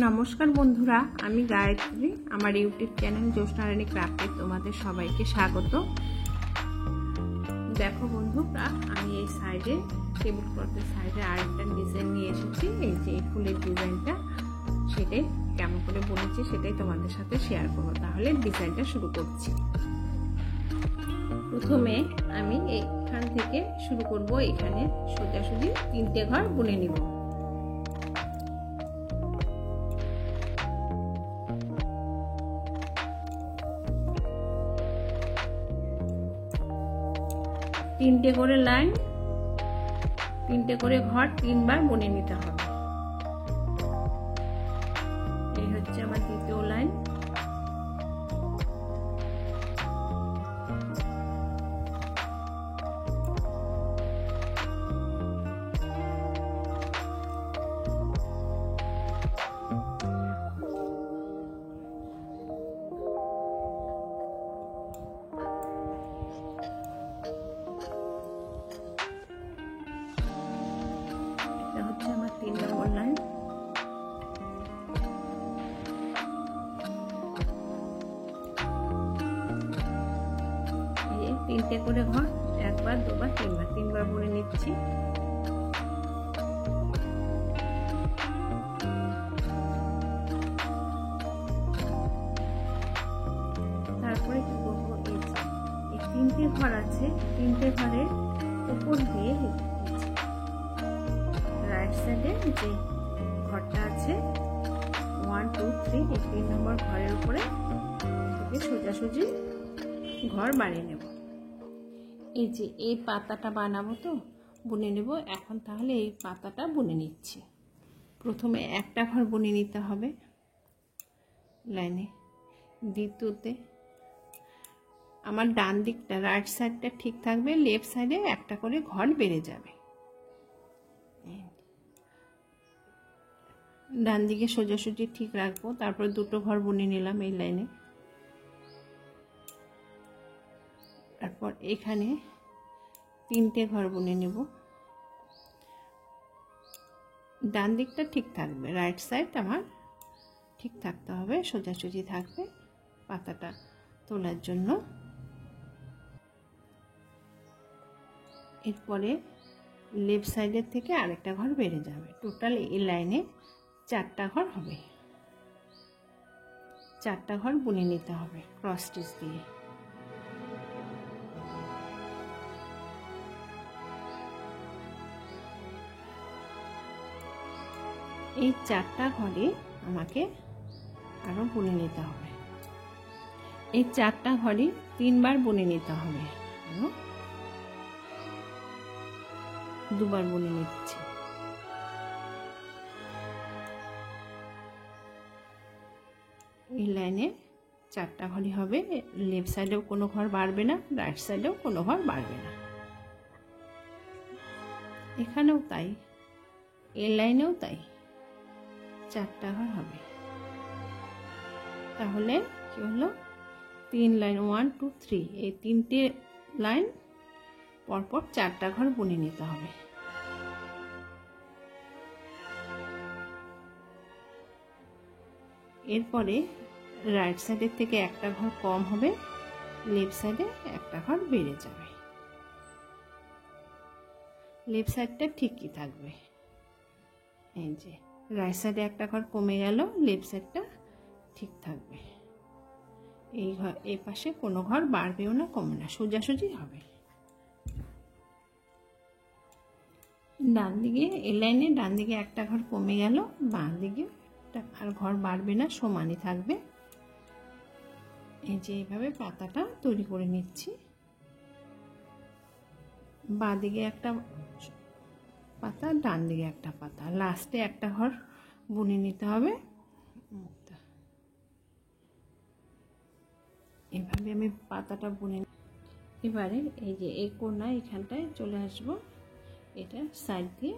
নমস্কার বন্ধুরা, আমি গায়ত্রী। আমার ইউটিউব চ্যানেল জ্যোৎস্না রানী ক্রাফটে তোমাদের সবাইকে স্বাগত। দেখো বন্ধুরা, আমি এই সাইডে টেবিল ক্লথের সাইডে আরেকটা ডিজাইন নিয়ে এসেছি। এই যে এই ফুলের ডিজাইনটা, সেটাই কেমন করে বলেছি সেটাই তোমাদের সাথে শেয়ার করবো। তাহলে ডিজাইনটা শুরু করছি। প্রথমে আমি এইখান থেকে শুরু করব। এখানে সোজাসুজি 3টে ঘর বুনে নিব। তিনটে করে লাইন, 3টে করে ঘর 3বার বুনে নিতে হবে। এই হচ্ছে আমার দ্বিতীয় লাইন। হচ্ছে আমার 3 নম্বর লাইন। এই 3টে করে ঘর, একবার দুবার তিনবার বুনে নিচ্ছি। তারপরে কি করবো, এই 3টে ঘর আছে, 3টে ঘরের উপর দিয়ে রাইট সাইডে যে ঘরটা আছে 1 2 3, এই 3 নম্বর ঘরের উপরে সোজাসুজি ঘর বানিয়ে নেব। এই যে এই পাতাটা বানাবো, তো বুনে নেব এখন। তাহলে এই পাতাটা বুনে নিচ্ছি। প্রথমে একটা ঘর বুনে নিতে হবে লাইনে। দ্বিতীয়তে আমার ডান দিকটা রাইট সাইডটা ঠিক থাকবে, লেফট সাইডে একটা করে ঘর বেড়ে যাবে। ডান দিকে সোজাসুজি ঠিক রাখবো। তারপর 2টো ঘর বুনে নিলাম এই লাইনে। তারপর এখানে 3টে ঘর বুনে নেব। ডান দিকটা ঠিক থাকবে, রাইট সাইড আমার ঠিক থাকতে হবে, সোজাসুজি থাকবে পাতাটা তোলার জন্য। এরপরে লেফট সাইডের থেকে আরেকটা ঘর বেড়ে যাবে। টোটাল এই লাইনে 4টা ঘর হবে। 4টা ঘর বুনে নিতে হবে ক্রস স্টিচ দিয়ে। এই 4টা ঘরে আমাকে আরো বুনে নিতে হবে। এই 4টা ঘরে 3বার বুনে নিতে হবে। আরো 2বার বুনে নিচ্ছি। এই লাইনে 4টা ঘরই হবে। লেফট সাইডেও কোনো ঘর বাড়বে না, রাইট সাইডেও কোনো ঘর বাড়বে না। এখানেও তাই, এই লাইনেও তাই, 4টা ঘর হবে। তাহলে কি হলো, 3 লাইন 1 2 3, এই 3টে লাইন পরপর 4টা ঘর বুনে নিতে হবে। এরপরে রাইট সাইডের থেকে একটা ঘর কম হবে, লেফট সাইডে একটা ঘর বেড়ে যাবে। লেফট সাইডটা ঠিকই থাকবে। এই যে রাইট সাইডে একটা ঘর কমে গেল, লেফট সাইডটা ঠিক থাকবে। এই ঘর, এই পাশে কোনো ঘর বাড়বেও না কমবে না, সোজাসুজি হবে। ডান দিকে এই লাইনে ডান দিকে একটা ঘর কমে গেল, বাঁ দিকে আর ঘর বাড়বে না, সমানই থাকবে। এই যে এইভাবে পাতাটা তৈরি করে নিচ্ছি। বাঁ দিকে একটা পাতা, ডান দিকে একটা পাতা, লাস্টে একটা ঘর বুনে নিতে হবে। এভাবে আমি পাতাটা বুনে, এবারে এই যে এই কোণা এখানটায় চলে আসবো। এটা সাইড দিয়ে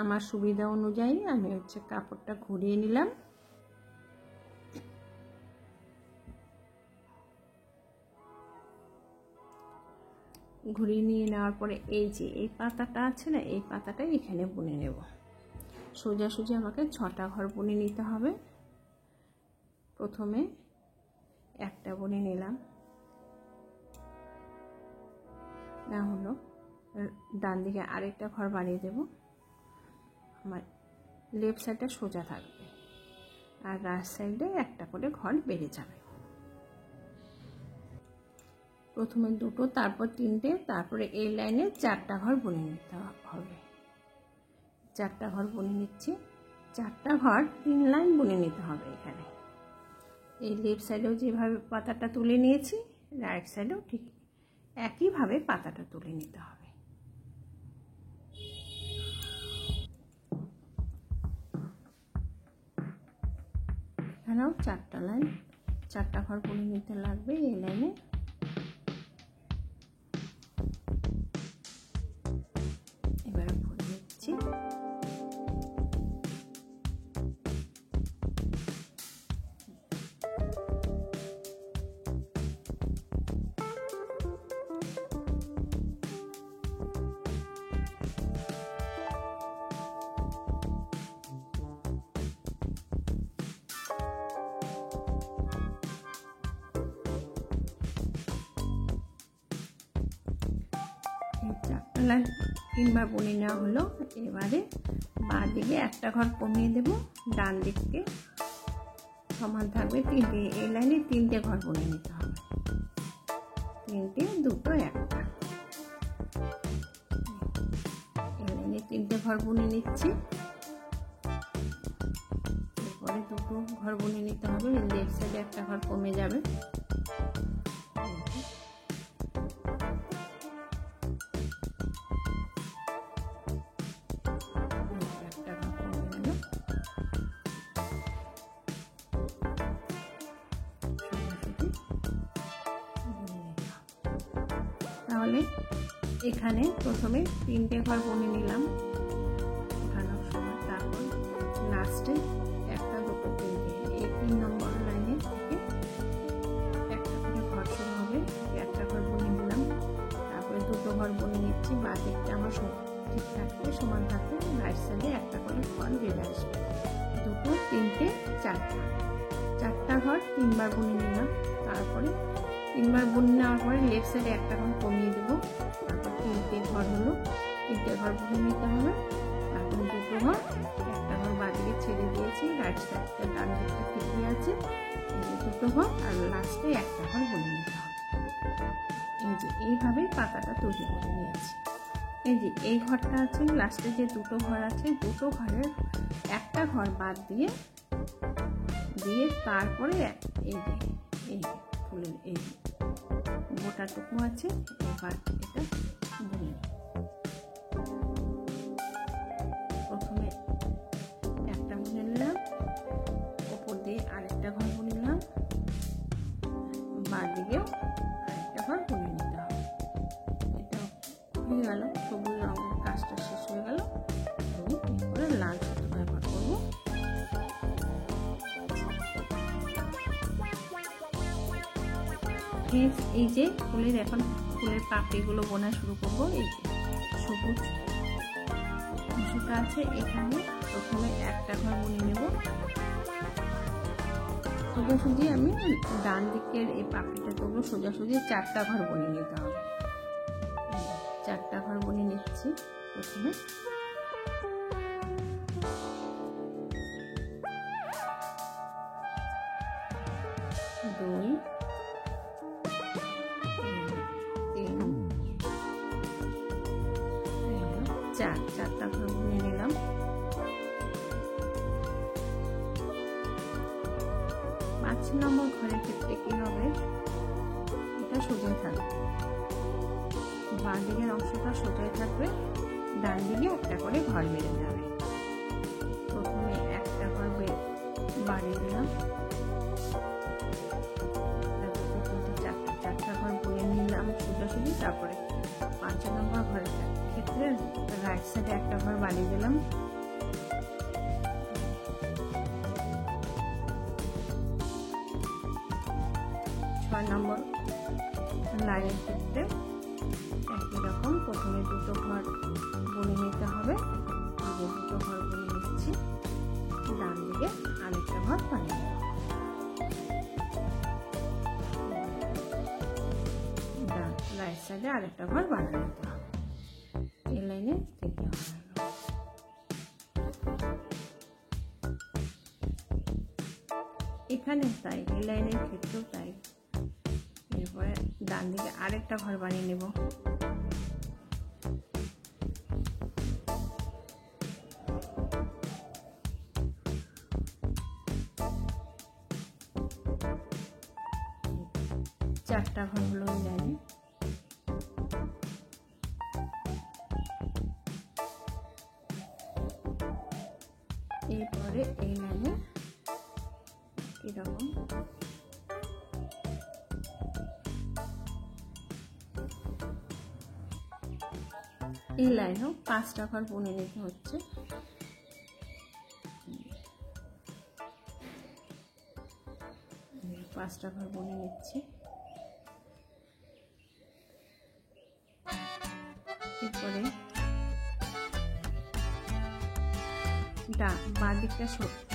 আমার সুবিধা অনুযায়ী আমি হচ্ছে কাপড়টা ঘুরিয়ে নিলাম। ঘুরিয়ে নিয়ে নেওয়ার পরে এই যে এই পাতাটা আছে না, এই পাতাটাই এখানে বুনে নেব। সোজাসুজি আমাকে 6টা ঘর বুনে নিতে হবে। প্রথমে একটা বুনে নিলাম, না হলো ডান দিকে আরেকটা ঘর বাড়িয়ে দেব। আমার লেফট সাইডটা সোজা থাকবে আর রাইট সাইডে একটা করে ঘর বেড়ে যাবে। প্রথমে দুটো, তারপর তিনটে, তারপরে এই লাইনে 4টা ঘর বুনে নিতে হবে। 4টা ঘর বুনে নিচ্ছি। 4টা ঘর 3 লাইন বুনে নিতে হবে। এখানে এই লেফট সাইডেও যেভাবে পাতাটা তুলে নিয়েছি, রাইট সাইডেও ঠিক একইভাবে পাতাটা তুলে নিতে হবে। এখানেও 4টা লাইন, 4টা ঘর বুনে নিতে লাগবে এই লাইনে। এবারে বুনে নিচ্ছি। লাইন 3বার বুনে নেওয়া হলো। এবারে বাঁ দিকে একটা ঘর কমিয়ে দেব, ডান দিকে সমান থাকবে 3টে। এই লাইনে 3টে ঘর বুনে নিতে হবে। 3টে, 2টো, 1টা। এই লাইনে 3টে ঘর বুনে নিচ্ছি। এরপরে 2টো ঘর বুনে নিতে হবে। লেফট সাইডে একটা ঘর কমে যাবে। তাহলে এখানে প্রথমে 3টে ঘর বুনে নিলাম, ওঠানোর সময়। তারপর লাস্টে 1টা, 2টো, 3টে, এই 3 নম্বর লাইনে থেকে একটা করে ঘর শুরু হবে। একটা ঘর বুনে নিলাম, তারপরে 2টো ঘর বুনে নিচ্ছি। বাঁ দিকটা আমার ঠিক থাকবে, সমান থাকবে। রাইট সাইডে একটা করে ঘর বেড়ে আসবে। 2টো, 3টে, 4টা। 4টা ঘর 3বার বুনে নিলাম। তারপরে 3বার বুনে নেওয়ার পরে লেফট সাইডে একটা ঘর কমিয়ে দেবো। তারপর 3টে ঘর হলো, 3টে ঘর বুনে নিতে হবে। তারপরে 2টো ঘর, একটা ঘর বাঁদিকে ছেড়ে দিয়েছি, রাইট সাইডটা ডান দিকটা ঠিকই আছে। 2টো ঘর আর লাস্টে একটা ঘর বুনে নিতে হবে। এই যে এইভাবেই পাতাটা তৈরি করে নিয়েছি। এই যে এই ঘরটা আছে, লাস্টে যে 2টো ঘর আছে, 2টো ঘরের একটা ঘর বাদ দিয়ে তারপরে এই যে ফুলের এই গোটাটুকু আছে, এবার এটা বুনে। প্রথমে একটা বুনে নিলাম, ওপর দিয়ে আরেকটা ঘর বুনে নিলাম, বাঁ দিকেও আরেকটা ঘর বুনে নিতে হবে। এটা হয়ে গেল। সবুজ রঙের কাজটা শেষ হয়ে গেল। এরপরে লাল সুতো ব্যবহার করবো। এই যে এখন ফুলের পাপড়িগুলো বোনা শুরু করবো। এই যে সবুজ অংশটা আছে, এখানে প্রথমে একটা ঘর বুনে নেব। সোজাসুজি আমি ডান দিকের এই পাপড়িটা করবো। সোজাসুজি 4টা ঘর বুনে নিতে হবে। 4টা ঘর বুনে নিচ্ছি। প্রথমে 2, 3, 4টা ঘর বুনে নিলাম। 5 নম্বর ঘরের ক্ষেত্রে কি হবে, এটা সোজাই থাকবে, বাঁ দিকের অংশটা সোজাই থাকবে, ডান দিকে একটা করে ঘর বেড়ে যাবে। প্রথমে একটা ঘর বাড়িয়ে দিলাম, 4টা ঘর বুনে নিলাম সোজাসুজি। তারপরে 5 নম্বর ঘরের ক্ষেত্রে রাইট সাইডে একটা ঘর বাড়িয়ে দিলাম। 6 নম্বর লাইনের ক্ষেত্রে একই রকম, প্রথমে 2টো ঘর বুনে নিতে হবে, দুটো ঘর বুনে নিচ্ছি, ডান দিকে আরেকটা ঘর বানিয়ে নেব। রাইট সাইডে আরেকটা ঘর বানিয়ে নিতে হবে। এই লাইনে তিনটে ঘর হলো। এখানে তাই, এই লাইনের ক্ষেত্রেও তাই। এরপরে ডান দিকে আরেকটা ঘর বানিয়ে নেব। চারটা ঘর হলো এই লাইনে। এরপরে এই লাইনে এরকম এই লাইনেও 5টা ঘর বুনে নিতে হচ্ছে। পাঁচটা ঘর বুনে নিচ্ছি। এরপরে বাঁ দিকটা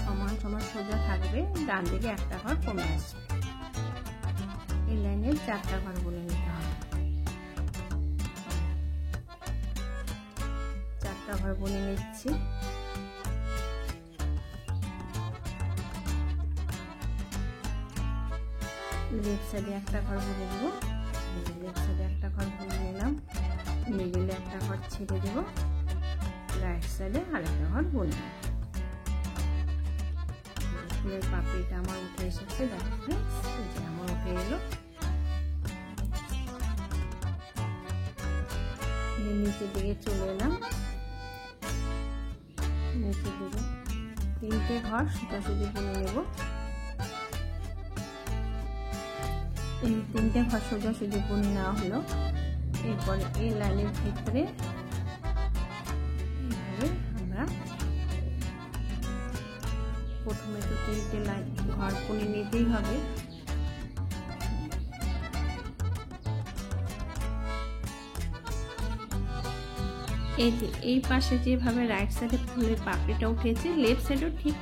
সমান সমান সোজা থাকবে, ডান দিকে একটা ঘর কমে আসবে। এই লাইনে 4টা ঘর বুনে নিতে হবে। 4টা ঘর বুনে নিচ্ছি। লেফট সাইডে একটা ঘর বুনে দেবো। লেফট সাইডে একটা ঘর বুনে নিলাম, মিডিলে একটা ঘর ছেড়ে দেবো, রাইট সাইডে আরেকটা ঘর বুনে নেব। ফুলের পাপড়িটা আমার উঠে এসেছে, দেখো আমার উঠে এলো। নিচের দিকে চলে এলাম। নিচের দিকে 3টে ঘর সোজাসুজি বুনে নেব। এই 3টে ঘর সোজাসুজি বুনে নেওয়া হলো। এরপরে এই লাইনের ভিতরে এইভাবে আমরা প্রথমে তো 3টে লাইন ঘর বুনে নিতেই হবে। এই পাশে যেভাবে রাইট সাইডে ফুলের পাপড়িটা উঠেছে, লেফট সাইডেও ঠিক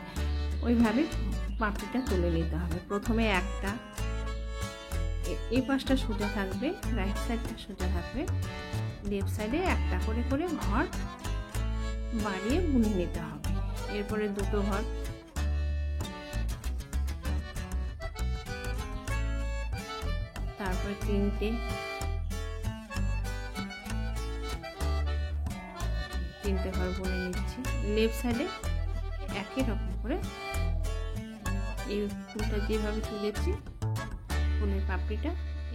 ওইভাবে পাপড়িটা তুলে নিতে হবে। প্রথমে একটা, এই পাশটা সোজা থাকবে, রাইট সাইডটা সোজা থাকবে, লেফট সাইডে একটা করে করে ঘর বাড়িয়ে বুনে নিতে হবে। এরপরে 2টো ঘর, তারপরে 3টে, 3টে ঘর বুনে নিচ্ছি। লেফট সাইডে একই রকম করে এই ফুলটা যেভাবে তুলেছি, ফুলের পাপড়িটা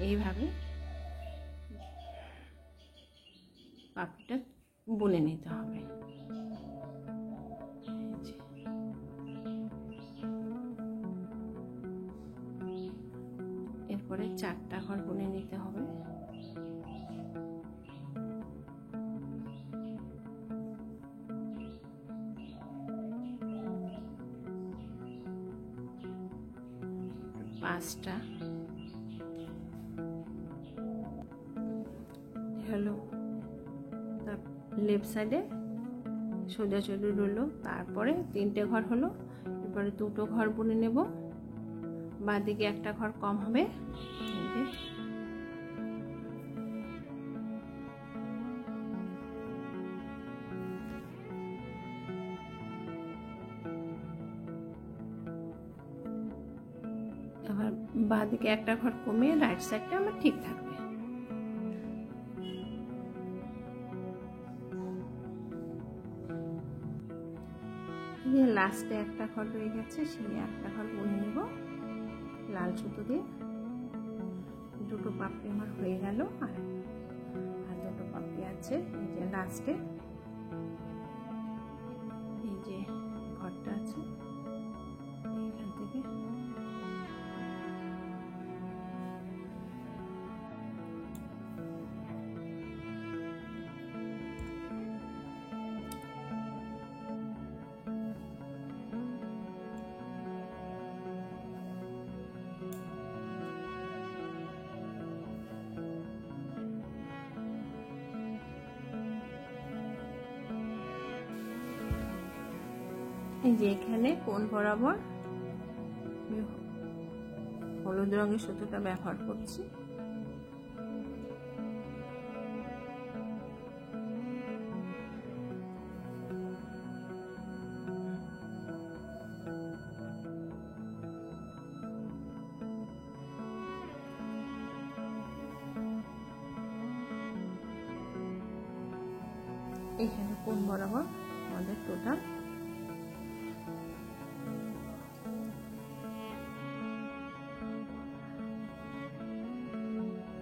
এইভাবে পাপড়িটা বুনে নিতে হবে। এরপরে 4টা ঘর বুনে নিতে হবে। পাঁচটা হলো। লেফট সাইডে সোজাসুজি রইলো। তারপরে 3টে ঘর হলো। এরপরে 2টো ঘর বুনে নেব। বাঁ দিকে একটা ঘর কম হবে। আবার বাঁ দিকে একটা ঘর কমিয়ে রাইট সাইডটা আমার ঠিক থাকবে। লাস্টে একটা ঘর রয়ে গেছে, সেই একটা ঘর বুনে নেব লাল সুতো দিয়ে। 2টো পাপড়ি আমার হয়ে গেল, আর 2টো পাপড়ি আছে। এই যে লাস্টে এই যে ঘরটা আছে, এইখান থেকে এই যে এখানে কোণ বরাবর হলুদ রঙের সুতোটা ব্যবহার করছি। এখানে কোণ বরাবর আমাদের টোটাল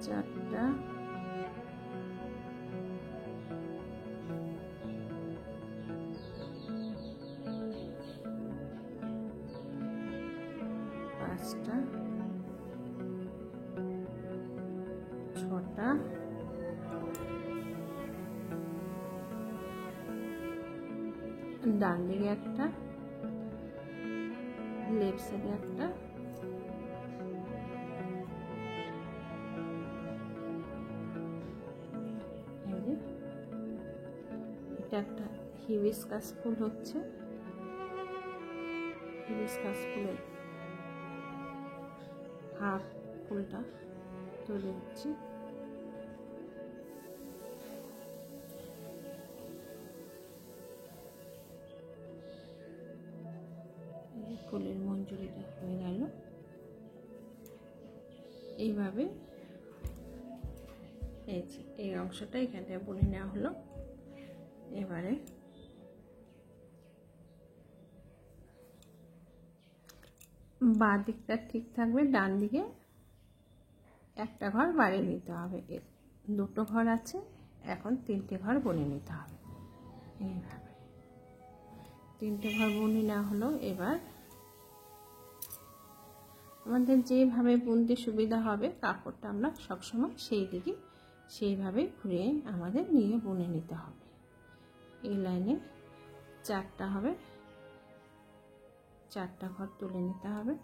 4টা, 5টা, 6টা, ডান দিকে একটা, লেফট সাইডে একটা, এটা একটা হিবিস্কাস ফুল হচ্ছে, হিবিস্কাস ফুলের হাফ ফুলটা তুলে দিচ্ছি। ফুলের মঞ্জুরিটা হয়ে গেল। এইভাবে এই অংশটা এখানটায় বুনে নেওয়া হলো। এবারে বাঁ দিকটা ঠিক থাকবে, ডান দিকে একটা ঘর বাড়িয়ে নিতে হবে। 2টো ঘর আছে, এখন 3টে ঘর বুনে নিতে হবে। এইভাবে 3টে ঘর বুনে নেওয়া হলো। এবার আমাদের যেভাবে বুনতে সুবিধা হবে কাপড়টা আমরা সবসময় সেই দিকে সেইভাবে ঘুরিয়ে আমাদের নিয়ে বুনে নিতে হবে। এই লাইনে 4টা হবে, 4টা ঘর তুলে নিতে হবে।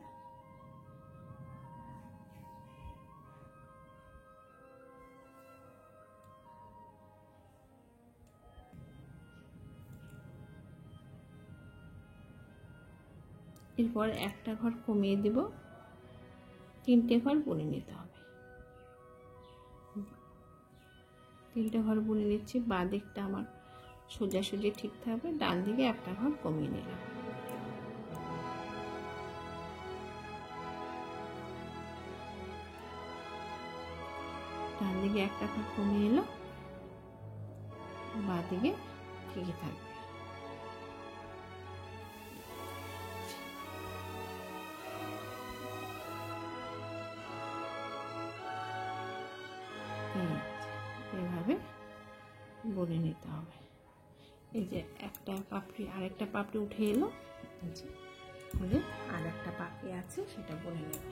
এরপর একটা ঘর কমিয়ে দেব, 3টে ঘর বুনে নিতে হবে। 3টে ঘর বুনে নিচ্ছি। বাঁ দিকটা আমার সোজাসুজি ঠিক থাকবে, ডান দিকে একটা ঘর কমিয়ে নিলাম। ডান দিকে একটা ঘর কমিয়ে এলো, বাঁ দিকে ঠিকই থাকবে। এভাবে বুনে নিতে হবে। এই যে একটা পাপড়ি আরেকটা পাপড়ি উঠে এলো, ফুলে আর একটা পাপড়ি আছে সেটা বুনে নেব।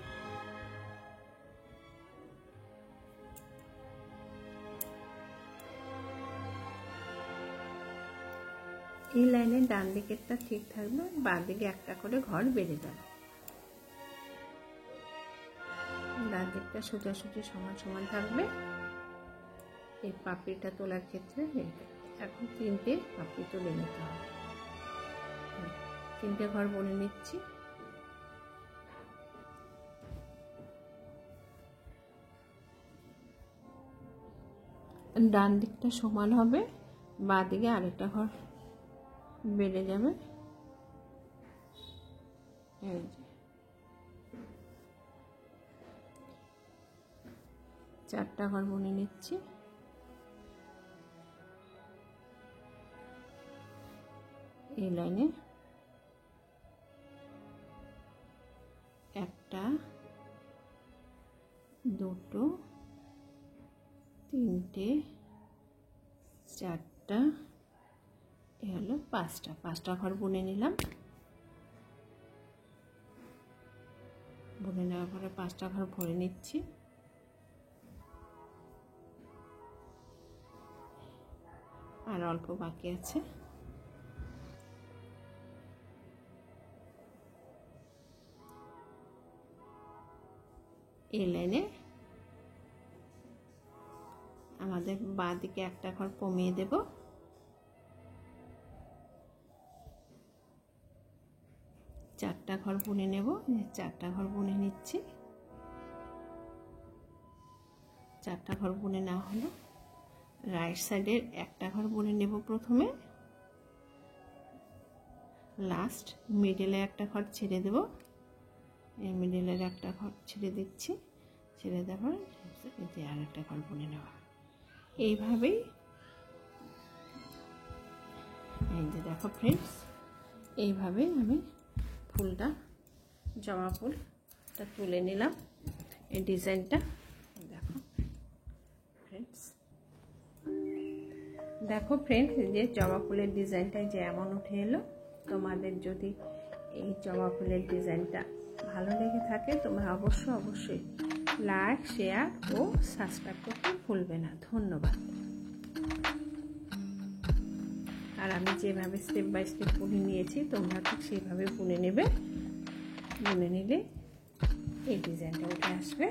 এই লাইনের ডান দিকেরটা ঠিক থাকবে, বাঁ দিকে একটা করে ঘর বেড়ে যাবে। ডান দিকটা সোজাসুজি সমান সমান থাকবে। এই পাপড়িটা তোলার ক্ষেত্রে এখন 3টে পাপড়ি তুলে নিতে হবে। 3টে ঘর বুনে নিচ্ছি। ডান দিকটা সমান হবে, বাঁ দিকে আরেকটা ঘর বেড়ে যাবে। এই যে 4টা ঘর বুনে নিচ্ছি। এই লাইনে 1টা, 2টো, 3টে, 4টা, এ হলো 5টা ঘর বুনে নিলাম। বুনে নেওয়ার পরে 5টা ঘর ভরে নিচ্ছি। আর অল্প বাকি আছে। এই লাইনে আমাদের বাঁ দিকে একটা ঘর কমিয়ে দেব। 4টা ঘর বুনে নেব। 4টা ঘর বুনে নিচ্ছি। 4টা ঘর বুনে নেওয়া হলো। রাইট সাইডের একটা ঘর বুনে নেব প্রথমে, লাস্ট মিডলে একটা ঘর ছেড়ে দেব। এই মিডলের একটা ঘর ছেড়ে দিচ্ছি, ছেড়ে দেওয়ার এই আর একটা ঘর বুনে নেওয়া। এইভাবেই এই যে দেখো ফ্রেন্ডস, এইভাবে আমি ফুলটা, জবা ফুলটা তুলে নিলাম। এই ডিজাইনটা দেখো ফ্রেন্ডস, দেখো ফ্রেন্ডস, যে জবা ফুলের ডিজাইনটা যে এমন উঠে এলো। তোমাদের যদি এই জবা ফুলের ডিজাইনটা ভালো লেগে থাকে তোমরা অবশ্যই লাইক, শেয়ার ও সাবস্ক্রাইব করতে ভুলবে না। ধন্যবাদ। আর আমি যেভাবে স্টেপ বাই স্টেপ বুনে নিয়েছি তোমরা ঠিক সেইভাবে বুনে নেবে। বুনে নিলে এই ডিজাইনটা উঠে আসবে।